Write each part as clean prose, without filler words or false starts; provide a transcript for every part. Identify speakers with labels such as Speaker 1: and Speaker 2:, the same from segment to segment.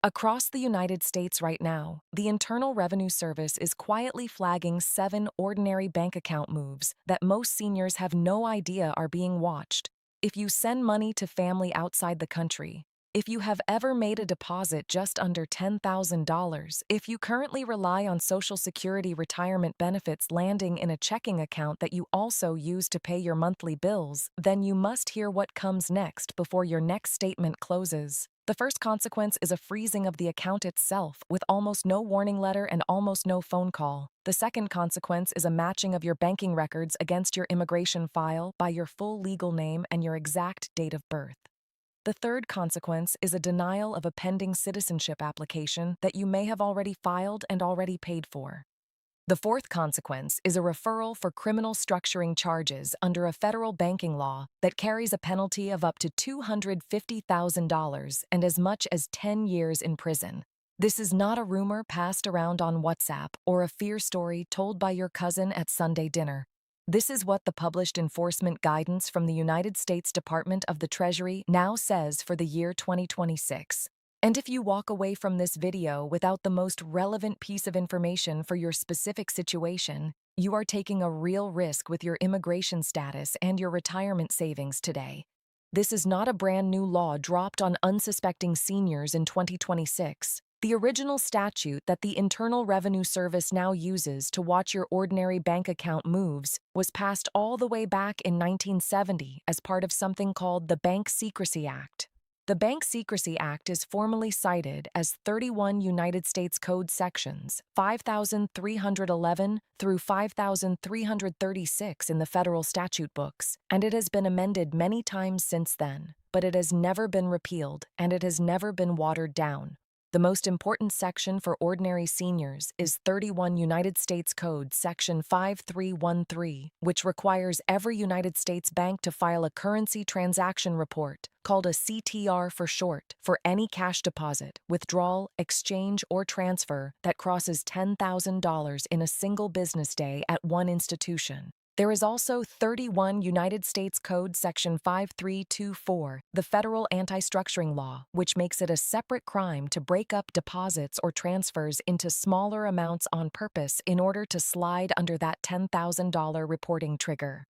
Speaker 1: Across the United States right now, the Internal Revenue Service is quietly flagging 7 ordinary bank account moves that most seniors have no idea are being watched. If you send money to family outside the country, if you have ever made a deposit just under $10,000, if you currently rely on Social Security retirement benefits landing in a checking account that you also use to pay your monthly bills, then you must hear what comes next before your next statement closes. The first consequence is a freezing of the account itself, with almost no warning letter and almost no phone call. The second consequence is a matching of your banking records against your immigration file by your full legal name and your exact date of birth. The third consequence is a denial of a pending citizenship application that you may have already filed and already paid for. The fourth consequence is a referral for criminal structuring charges under a federal banking law that carries a penalty of up to $250,000 and as much as 10 years in prison. This is not a rumor passed around on WhatsApp or a fear story told by your cousin at Sunday dinner. This is what the published enforcement guidance from the United States Department of the Treasury now says for the year 2026. And if you walk away from this video without the most relevant piece of information for your specific situation, you are taking a real risk with your immigration status and your retirement savings today. This is not a brand new law dropped on unsuspecting seniors in 2026. The original statute that the Internal Revenue Service now uses to watch your ordinary bank account moves was passed all the way back in 1970 as part of something called the Bank Secrecy Act. The Bank Secrecy Act is formally cited as 31 United States Code sections, 5,311 through 5,336 in the federal statute books, and it has been amended many times since then, but it has never been repealed and it has never been watered down. The most important section for ordinary seniors is 31 United States Code Section 5313, which requires every United States bank to file a currency transaction report, called a CTR for short, for any cash deposit, withdrawal, exchange, or transfer that crosses $10,000 in a single business day at one institution. There is also 31 United States Code Section 5324, the federal anti-structuring law, which makes it a separate crime to break up deposits or transfers into smaller amounts on purpose in order to slide under that $10,000 reporting trigger.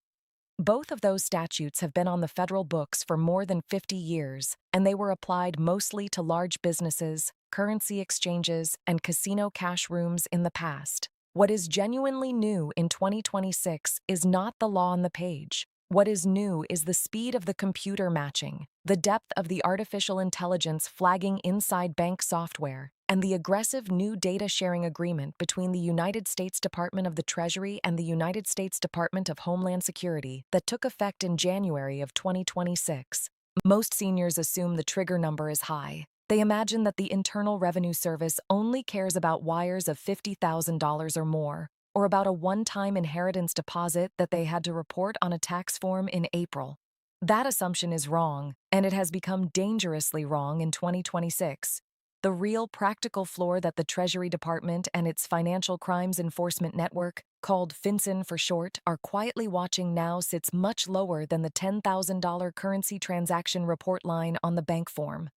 Speaker 1: Both of those statutes have been on the federal books for more than 50 years, and they were applied mostly to large businesses, currency exchanges, and casino cash rooms in the past. What is genuinely new in 2026 is not the law on the page. What is new is the speed of the computer matching, the depth of the artificial intelligence flagging inside bank software, and the aggressive new data sharing agreement between the United States Department of the Treasury and the United States Department of Homeland Security that took effect in January of 2026. Most seniors assume the trigger number is high. They imagine that the Internal Revenue Service only cares about wires of $50,000 or more, or about a one-time inheritance deposit that they had to report on a tax form in April. That assumption is wrong, and it has become dangerously wrong in 2026. The real practical floor that the Treasury Department and its Financial Crimes Enforcement Network, called FinCEN for short, are quietly watching now sits much lower than the $10,000 currency transaction report line on the bank form.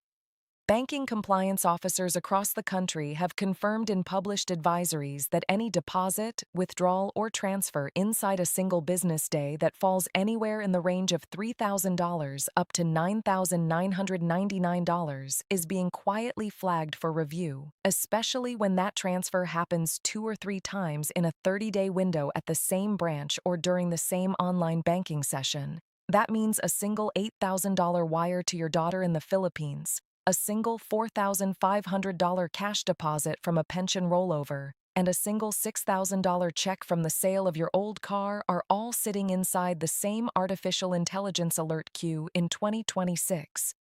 Speaker 1: Banking compliance officers across the country have confirmed in published advisories that any deposit, withdrawal, or transfer inside a single business day that falls anywhere in the range of $3,000 up to $9,999 is being quietly flagged for review, especially when that transfer happens 2 or 3 times in a 30-day window at the same branch or during the same online banking session. That means a single $8,000 wire to your daughter in the Philippines, a single $4,500 cash deposit from a pension rollover, and a single $6,000 check from the sale of your old car are all sitting inside the same artificial intelligence alert queue in 2026.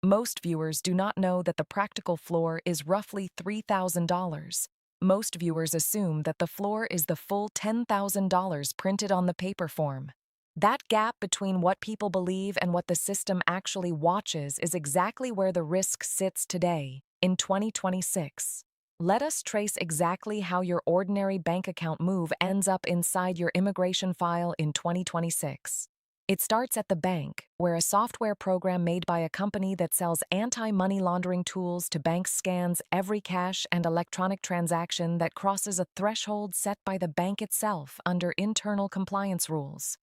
Speaker 1: Most viewers do not know that the practical floor is roughly $3,000. Most viewers assume that the floor is the full $10,000 printed on the paper form. That gap between what people believe and what the system actually watches is exactly where the risk sits today, in 2026. Let us trace exactly how your ordinary bank account move ends up inside your immigration file in 2026. It starts at the bank, where a software program made by a company that sells anti-money laundering tools to banks scans every cash and electronic transaction that crosses a threshold set by the bank itself under internal compliance rules.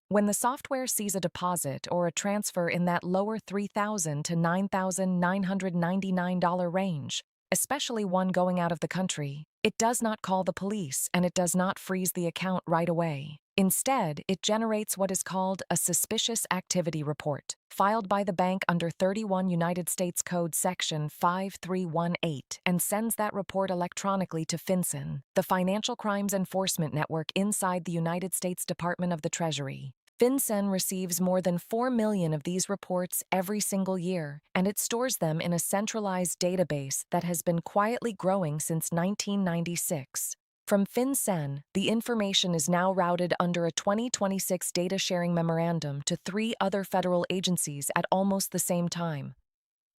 Speaker 1: When the software sees a deposit or a transfer in that lower $3,000 to $9,999 range, especially one going out of the country, it does not call the police and it does not freeze the account right away. Instead, it generates what is called a suspicious activity report, filed by the bank under 31 United States Code Section 5318, and sends that report electronically to FinCEN, the Financial Crimes Enforcement Network inside the United States Department of the Treasury. FinCEN receives more than 4 million of these reports every single year, and it stores them in a centralized database that has been quietly growing since 1996. From FinCEN, the information is now routed under a 2026 data sharing memorandum to 3 other federal agencies at almost the same time.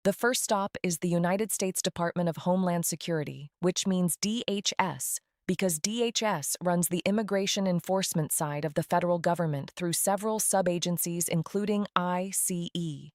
Speaker 1: The first stop is the United States Department of Homeland Security, which means DHS, because DHS runs the immigration enforcement side of the federal government through several sub-agencies including ICE.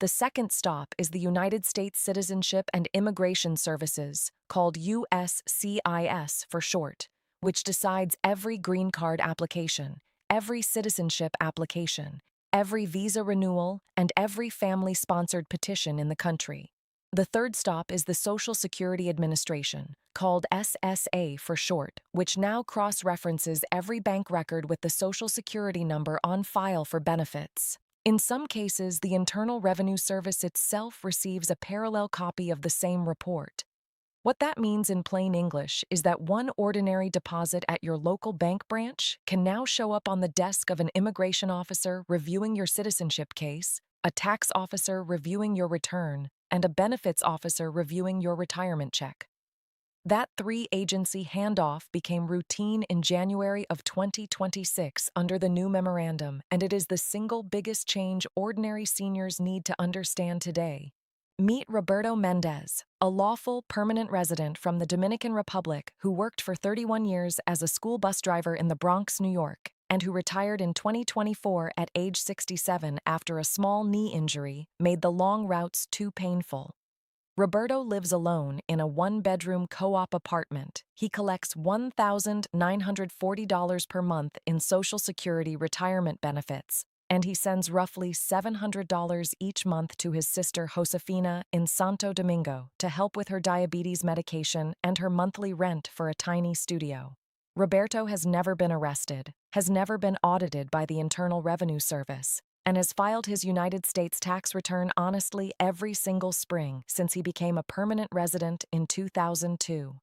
Speaker 1: The second stop is the United States Citizenship and Immigration Services, called USCIS for short, which decides every green card application, every citizenship application, every visa renewal, and every family-sponsored petition in the country. The third stop is the Social Security Administration, called SSA for short, which now cross-references every bank record with the Social Security number on file for benefits. In some cases, the Internal Revenue Service itself receives a parallel copy of the same report. What that means in plain English is that one ordinary deposit at your local bank branch can now show up on the desk of an immigration officer reviewing your citizenship case, a tax officer reviewing your return, and a benefits officer reviewing your retirement check. That 3-agency handoff became routine in January of 2026 under the new memorandum, and it is the single biggest change ordinary seniors need to understand today. Meet Roberto Mendez, a lawful permanent resident from the Dominican Republic who worked for 31 years as a school bus driver in the Bronx, New York, and who retired in 2024 at age 67 after a small knee injury made the long routes too painful. Roberto lives alone in a 1-bedroom co-op apartment. He collects $1,940 per month in Social Security retirement benefits, and he sends roughly $700 each month to his sister Josefina in Santo Domingo to help with her diabetes medication and her monthly rent for a tiny studio. Roberto has never been arrested, has never been audited by the Internal Revenue Service, and has filed his United States tax return honestly every single spring since he became a permanent resident in 2002.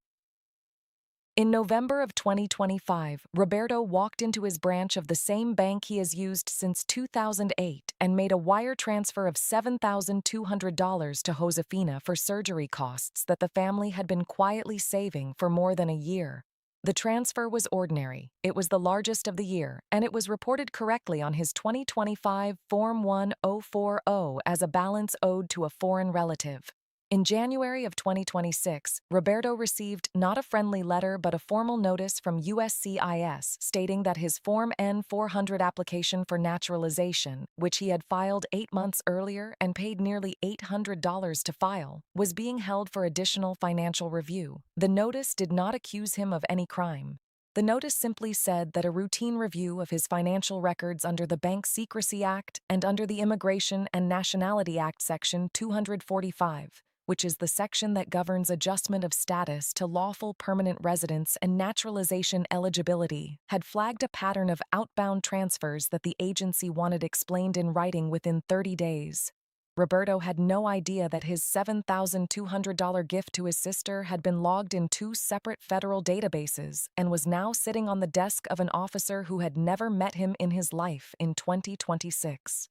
Speaker 1: In November of 2025, Roberto walked into his branch of the same bank he has used since 2008 and made a wire transfer of $7,200 to Josefina for surgery costs that the family had been quietly saving for more than a year. The transfer was ordinary, it was the largest of the year, and it was reported correctly on his 2025 Form 1040 as a balance owed to a foreign relative. In January of 2026, Roberto received not a friendly letter but a formal notice from USCIS stating that his Form N-400 application for naturalization, which he had filed 8 months earlier and paid nearly $800 to file, was being held for additional financial review. The notice did not accuse him of any crime. The notice simply said that a routine review of his financial records under the Bank Secrecy Act and under the Immigration and Nationality Act Section 245, which is the section that governs adjustment of status to lawful permanent residence and naturalization eligibility, had flagged a pattern of outbound transfers that the agency wanted explained in writing within 30 days. Roberto had no idea that his $7,200 gift to his sister had been logged in 2 separate federal databases and was now sitting on the desk of an officer who had never met him in his life in 2026.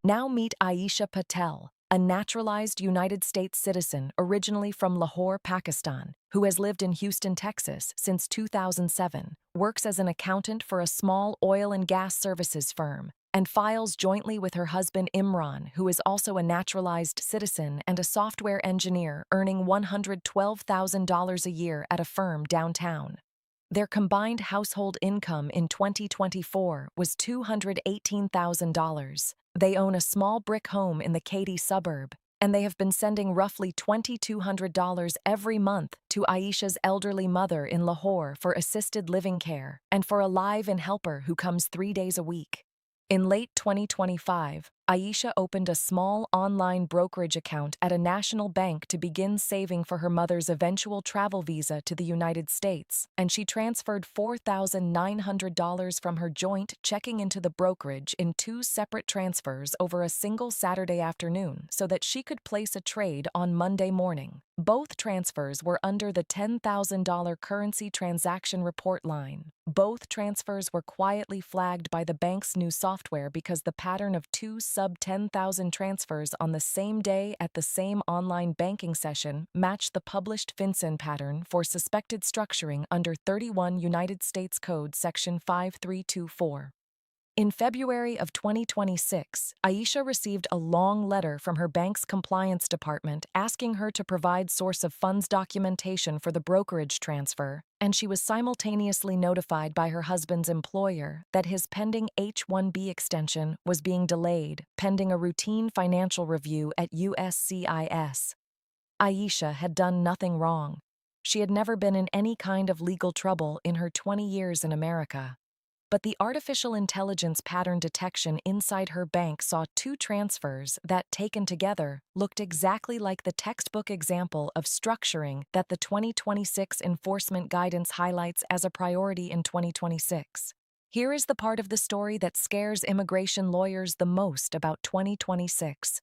Speaker 1: Now meet Aisha Patel, a naturalized United States citizen originally from Lahore, Pakistan, who has lived in Houston, Texas since 2007, works as an accountant for a small oil and gas services firm, and files jointly with her husband Imran, who is also a naturalized citizen and a software engineer earning $112,000 a year at a firm downtown. Their combined household income in 2024 was $218,000. They own a small brick home in the Katy suburb, and they have been sending roughly $2,200 every month to Aisha's elderly mother in Lahore for assisted living care and for a live-in helper who comes 3 days a week. In late 2025, Aisha opened a small online brokerage account at a national bank to begin saving for her mother's eventual travel visa to the United States, and she transferred $4,900 from her joint checking into the brokerage in 2 separate transfers over a single Saturday afternoon so that she could place a trade on Monday morning. Both transfers were under the $10,000 currency transaction report line. Both transfers were quietly flagged by the bank's new software because the pattern of 2 sub-$10,000 transfers on the same day at the same online banking session matched the published FinCEN pattern for suspected structuring under 31 United States Code Section 5324. In February of 2026, Aisha received a long letter from her bank's compliance department asking her to provide source of funds documentation for the brokerage transfer, and she was simultaneously notified by her husband's employer that his pending H-1B extension was being delayed pending a routine financial review at USCIS. Aisha had done nothing wrong. She had never been in any kind of legal trouble in her 20 years in America. But the artificial intelligence pattern detection inside her bank saw 2 transfers that, taken together, looked exactly like the textbook example of structuring that the 2026 enforcement guidance highlights as a priority in 2026. Here is the part of the story that scares immigration lawyers the most about 2026.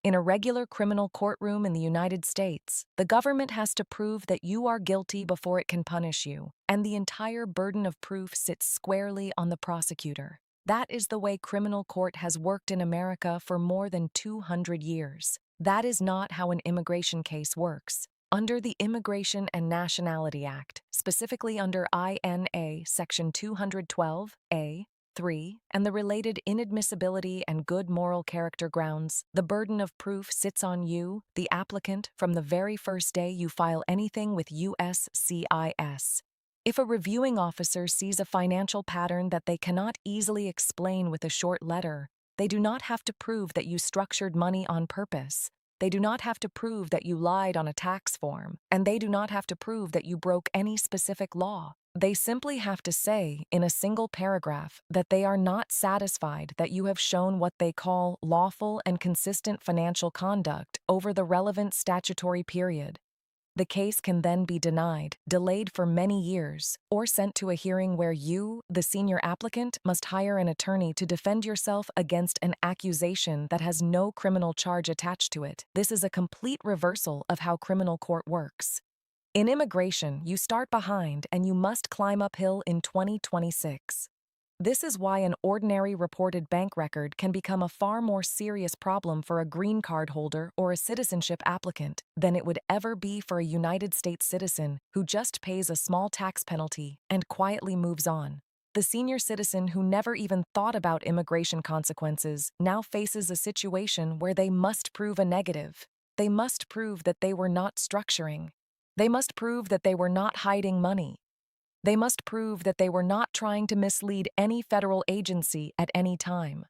Speaker 1: In a regular criminal courtroom in the United States, the government has to prove that you are guilty before it can punish you, and the entire burden of proof sits squarely on the prosecutor. That is the way criminal court has worked in America for more than 200 years. That is not how an immigration case works. Under the Immigration and Nationality Act, specifically under INA Section 212A, 3, and the related inadmissibility and good moral character grounds, the burden of proof sits on you, the applicant, from the very first day you file anything with USCIS. If a reviewing officer sees a financial pattern that they cannot easily explain with a short letter, they do not have to prove that you structured money on purpose. They do not have to prove that you lied on a tax form, and they do not have to prove that you broke any specific law. They simply have to say, in a single paragraph, that they are not satisfied that you have shown what they call lawful and consistent financial conduct over the relevant statutory period. The case can then be denied, delayed for many years, or sent to a hearing where you, the senior applicant, must hire an attorney to defend yourself against an accusation that has no criminal charge attached to it. This is a complete reversal of how criminal court works. In immigration, you start behind and you must climb uphill in 2026. This is why an ordinary reported bank record can become a far more serious problem for a green card holder or a citizenship applicant than it would ever be for a United States citizen who just pays a small tax penalty and quietly moves on. The senior citizen who never even thought about immigration consequences now faces a situation where they must prove a negative. They must prove that they were not structuring. They must prove that they were not hiding money. They must prove that they were not trying to mislead any federal agency at any time.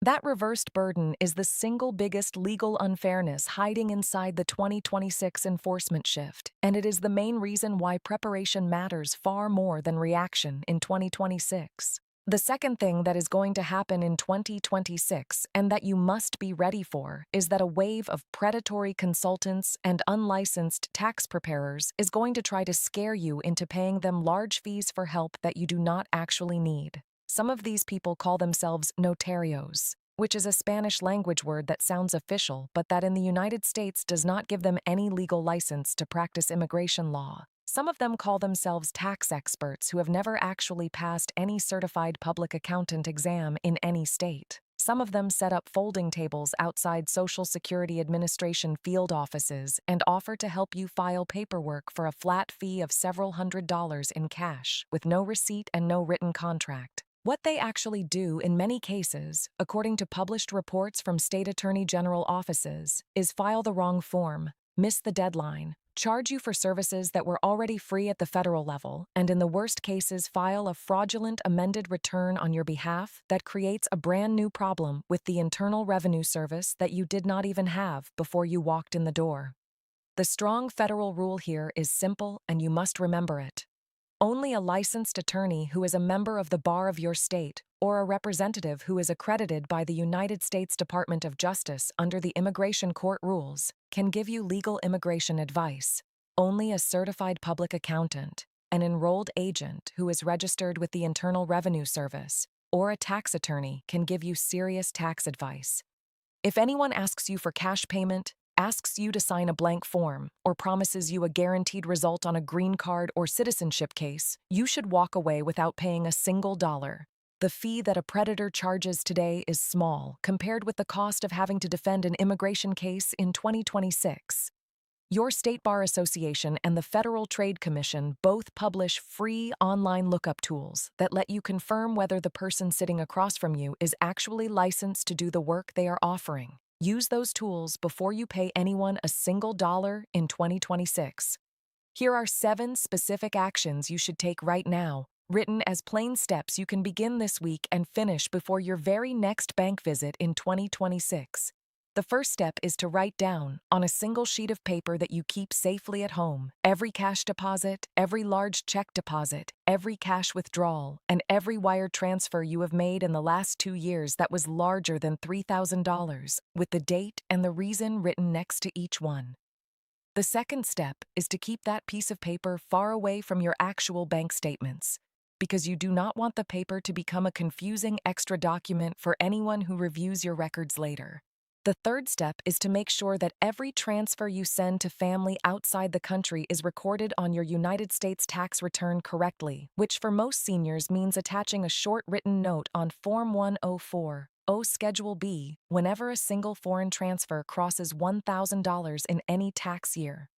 Speaker 1: That reversed burden is the single biggest legal unfairness hiding inside the 2026 enforcement shift, and it is the main reason why preparation matters far more than reaction in 2026. The second thing that is going to happen in 2026, and that you must be ready for, is that a wave of predatory consultants and unlicensed tax preparers is going to try to scare you into paying them large fees for help that you do not actually need. Some of these people call themselves notarios, which is a Spanish language word that sounds official but that in the United States does not give them any legal license to practice immigration law. Some of them call themselves tax experts who have never actually passed any certified public accountant exam in any state. Some of them set up folding tables outside Social Security Administration field offices and offer to help you file paperwork for a flat fee of several $100s in cash, with no receipt and no written contract. What they actually do in many cases, according to published reports from state attorney general offices, is file the wrong form, miss the deadline, charge you for services that were already free at the federal level, and in the worst cases file a fraudulent amended return on your behalf that creates a brand new problem with the Internal Revenue Service that you did not even have before you walked in the door. The strong federal rule here is simple, and you must remember it. Only a licensed attorney who is a member of the bar of your state or a representative who is accredited by the United States Department of Justice under the Immigration Court rules can give you legal immigration advice. Only a certified public accountant, an enrolled agent who is registered with the Internal Revenue Service, or a tax attorney can give you serious tax advice. If anyone asks you for cash payment, asks you to sign a blank form, or promises you a guaranteed result on a green card or citizenship case, you should walk away without paying a single dollar. The fee that a predator charges today is small compared with the cost of having to defend an immigration case in 2026. Your State Bar Association and the Federal Trade Commission both publish free online lookup tools that let you confirm whether the person sitting across from you is actually licensed to do the work they are offering. Use those tools before you pay anyone a single dollar in 2026. Here are 7 specific actions you should take right now, written as plain steps you can begin this week and finish before your very next bank visit in 2026. The first step is to write down, on a single sheet of paper that you keep safely at home, every cash deposit, every large check deposit, every cash withdrawal, and every wire transfer you have made in the last 2 years that was larger than $3,000, with the date and the reason written next to each one. The second step is to keep that piece of paper far away from your actual bank statements, because you do not want the paper to become a confusing extra document for anyone who reviews your records later. The third step is to make sure that every transfer you send to family outside the country is recorded on your United States tax return correctly, which for most seniors means attaching a short written note on Form 104, O Schedule B, whenever a single foreign transfer crosses $1,000 in any tax year.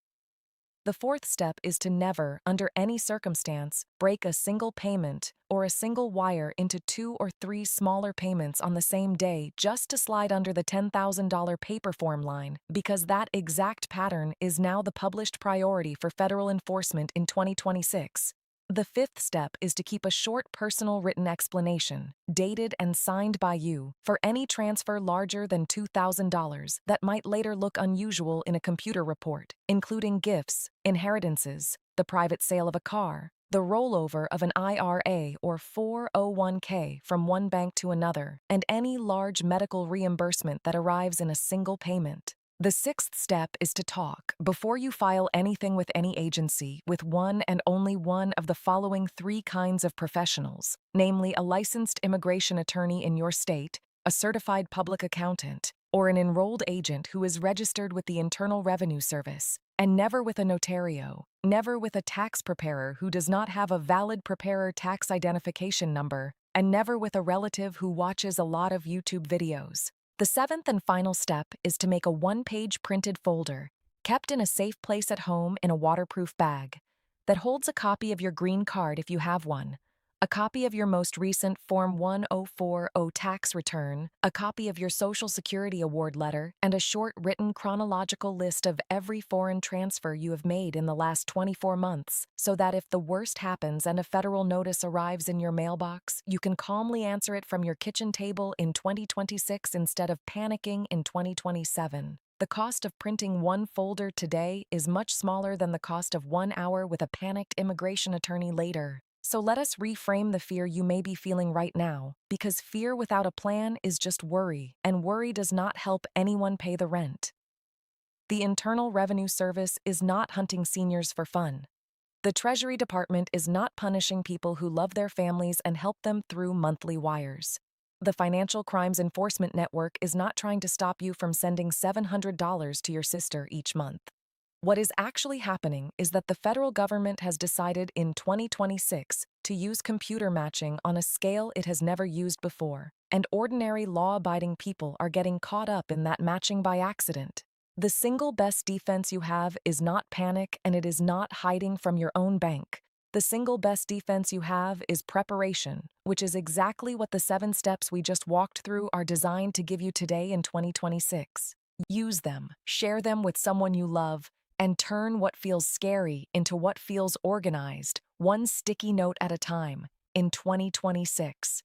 Speaker 1: The fourth step is to never, under any circumstance, break a single payment or a single wire into 2 or 3 smaller payments on the same day just to slide under the $10,000 paper form line, because that exact pattern is now the published priority for federal enforcement in 2026. The fifth step is to keep a short personal written explanation, dated and signed by you, for any transfer larger than $2,000 that might later look unusual in a computer report, including gifts, inheritances, the private sale of a car, the rollover of an IRA or 401k from one bank to another, and any large medical reimbursement that arrives in a single payment. The sixth step is to talk, before you file anything with any agency, with one and only one of the following 3 kinds of professionals, namely a licensed immigration attorney in your state, a certified public accountant, or an enrolled agent who is registered with the Internal Revenue Service, and never with a notario, never with a tax preparer who does not have a valid preparer tax identification number, and never with a relative who watches a lot of YouTube videos. The seventh and final step is to make a 1-page printed folder, kept in a safe place at home in a waterproof bag, that holds a copy of your green card if you have one, a copy of your most recent Form 1040 tax return, a copy of your Social Security award letter, and a short written chronological list of every foreign transfer you have made in the last 24 months, so that if the worst happens and a federal notice arrives in your mailbox, you can calmly answer it from your kitchen table in 2026 instead of panicking in 2027. The cost of printing one folder today is much smaller than the cost of 1 hour with a panicked immigration attorney later. So let us reframe the fear you may be feeling right now, because fear without a plan is just worry, and worry does not help anyone pay the rent. The Internal Revenue Service is not hunting seniors for fun. The Treasury Department is not punishing people who love their families and help them through monthly wires. The Financial Crimes Enforcement Network is not trying to stop you from sending $700 to your sister each month. What is actually happening is that the federal government has decided in 2026 to use computer matching on a scale it has never used before, and ordinary law-abiding people are getting caught up in that matching by accident. The single best defense you have is not panic, and it is not hiding from your own bank. The single best defense you have is preparation, which is exactly what the 7 steps we just walked through are designed to give you today in 2026. Use them, share them with someone you love, and turn what feels scary into what feels organized, one sticky note at a time, in 2026.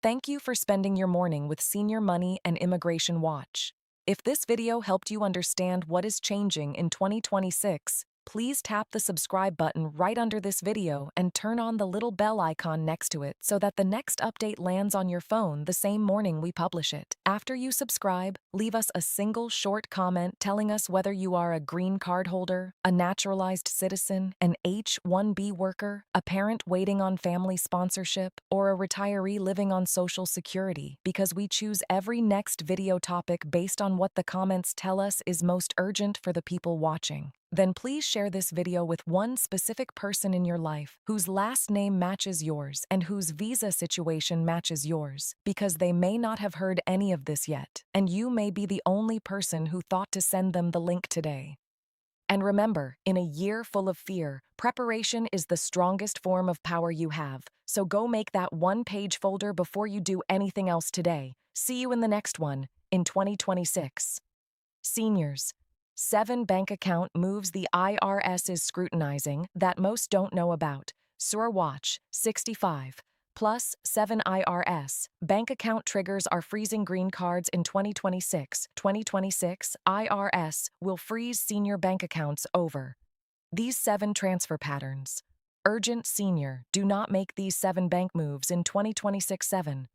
Speaker 1: Thank you for spending your morning with Senior Money and Immigration Watch. If this video helped you understand what is changing in 2026, please tap the subscribe button right under this video and turn on the little bell icon next to it so that the next update lands on your phone the same morning we publish it. After you subscribe, leave us a single short comment telling us whether you are a green card holder, a naturalized citizen, an H-1B worker, a parent waiting on family sponsorship, or a retiree living on Social Security, because we choose every next video topic based on what the comments tell us is most urgent for the people watching. Then please share this video with one specific person in your life whose last name matches yours and whose visa situation matches yours, because they may not have heard any of this yet, and you may be the only person who thought to send them the link today. And remember, in a year full of fear, preparation is the strongest form of power you have, so go make that one-page folder before you do anything else today. See you in the next one, in 2026. Seniors. 7 bank account moves the IRS is scrutinizing that most don't know about. Sur Watch, 65. Plus, 7 IRS. Bank account triggers are freezing green cards in 2026. 2026, IRS will freeze senior bank accounts over. These 7 transfer patterns. Urgent senior, do not make these 7 bank moves in 2026. 7.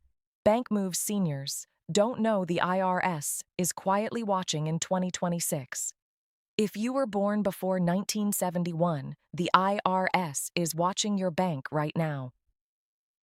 Speaker 1: Bank moves seniors. Don't know the IRS is quietly watching in 2026. If you were born before 1971, the IRS is watching your bank right now.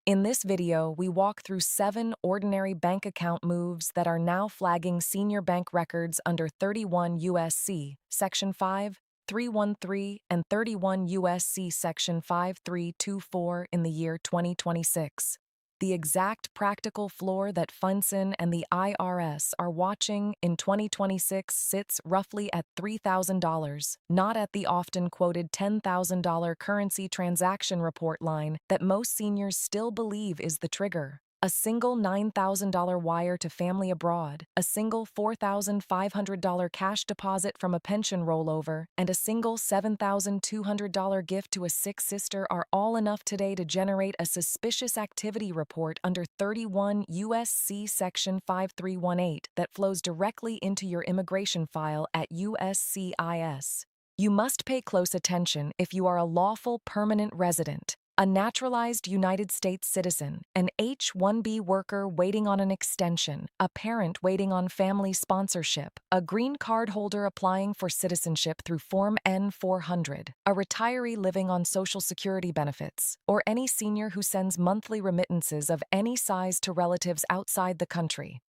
Speaker 1: In this video, we walk through 7 ordinary bank account moves that are now flagging senior bank records under 31 U.S.C. Section 5313 and 31 U.S.C. Section 5324 in the year 2026. The exact practical floor that FinCEN and the IRS are watching in 2026 sits roughly at $3,000, not at the often quoted $10,000 currency transaction report line that most seniors still believe is the trigger. A single $9,000 wire to family abroad, a single $4,500 cash deposit from a pension rollover, and a single $7,200 gift to a sick sister are all enough today to generate a suspicious activity report under 31 U.S.C. Section 5318 that flows directly into your immigration file at USCIS. You must pay close attention if you are a lawful permanent resident, a naturalized United States citizen, an H-1B worker waiting on an extension, a parent waiting on family sponsorship, a green card holder applying for citizenship through Form N-400, a retiree living on Social Security benefits, or any senior who sends monthly remittances of any size to relatives outside the country.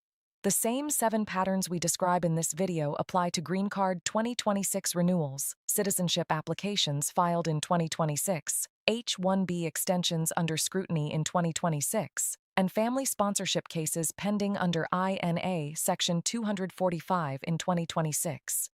Speaker 1: The same 7 patterns we describe in this video apply to Green Card 2026 renewals, citizenship applications filed in 2026, H-1B extensions under scrutiny in 2026, and family sponsorship cases pending under INA Section 245 in 2026.